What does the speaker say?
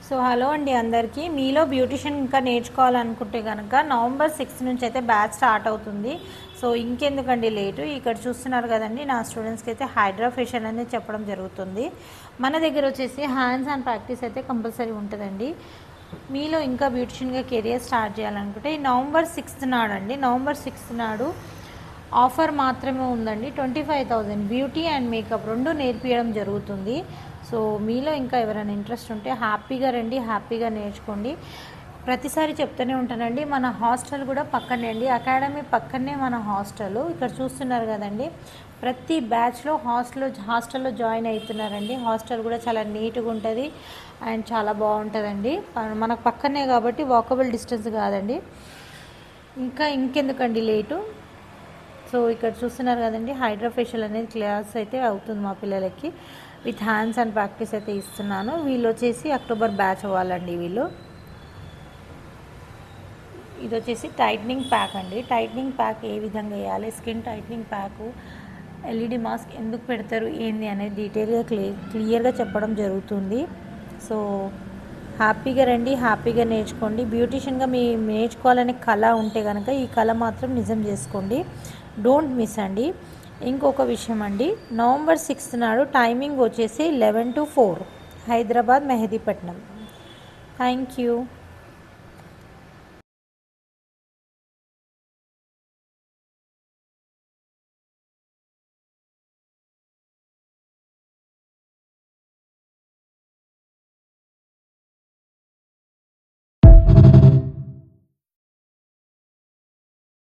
So hello అండి అందరికీ. మీలో బ్యూటిషియన్ ఇంకా నేర్చుకోవాలనుకుంటే కనుక నవంబర్ 6 నుంచి అయితే బ్యాచ్ స్టార్ట్ అవుతుంది. సో ఇంకెందుకండి లేటు, ఇక్కడ చూస్తున్నారు కదండి నా స్టూడెంట్స్కి అయితే హైడ్రా ఫేషియల్ అనేది చెప్పడం జరుగుతుంది. మన దగ్గర వచ్చేసి హ్యాండ్స్ అండ్ ప్రాక్టీస్ అయితే కంపల్సరీ ఉంటుందండి. మీలో ఇంకా బ్యూటిషియన్గా కెరియర్ స్టార్ట్ చేయాలనుకుంటే ఈ నవంబర్ 6 నాడు అండి, నవంబర్ 6 నాడు ఆఫర్ మాత్రమే ఉందండి. 25,000 బ్యూటీ అండ్ మేకప్ రెండు నేర్పించడం జరుగుతుంది. సో మీలో ఇంకా ఎవరైనా ఇంట్రెస్ట్ ఉంటే హ్యాపీగా రండి, హ్యాపీగా నేర్చుకోండి. ప్రతిసారి చెప్తూనే ఉంటానండి, మన హాస్టల్ కూడా పక్కనే అండి, అకాడమీ పక్కనే మన హాస్టల్. ఇక్కడ చూస్తున్నారు కదండి, ప్రతి బ్యాచ్లో హాస్టల్లో జాయిన్ అవుతున్నారండి. హాస్టల్ కూడా చాలా నీట్గా ఉంటుంది అండ్ చాలా బాగుంటుందండి. మనకు పక్కనే కాబట్టి వాకబుల్ డిస్టెన్స్ కాదండి. ఇంకెందుకండి లేటు. సో ఇక్కడ చూస్తున్నారు కదండి, హైడ్రా ఫేషియల్ అనేది క్లాస్ అయితే అవుతుంది మా పిల్లలకి. విత్ హ్యాండ్స్ అండ్ ప్రాక్టీస్ అయితే ఇస్తున్నాను. వీళ్ళు వచ్చేసి అక్టోబర్ బ్యాచ్ అవ్వాలండి. ఇది వచ్చేసి టైట్నింగ్ ప్యాక్ అండి. టైట్నింగ్ ప్యాక్ ఏ విధంగా వేయాలి, skin tightening pack, LED mask ఎందుకు పెడతారు ఏంది అనేది డీటెయిల్గా క్లియర్గా చెప్పడం జరుగుతుంది. సో హ్యాపీగా రండి, హ్యాపీగా నేర్చుకోండి. బ్యూటిషియన్గా మీ నేర్చుకోవాలనే కళ ఉంటే కనుక ఈ కళ మాత్రం నిజం చేసుకోండి. డోంట్ మిస్ అండి. ఇంకొక విషయం అండి, నవంబర్ 6 నాడు టైమింగ్ వచ్చేసి 11 to 4 Hyderabad Mehdipatnam. Thank you.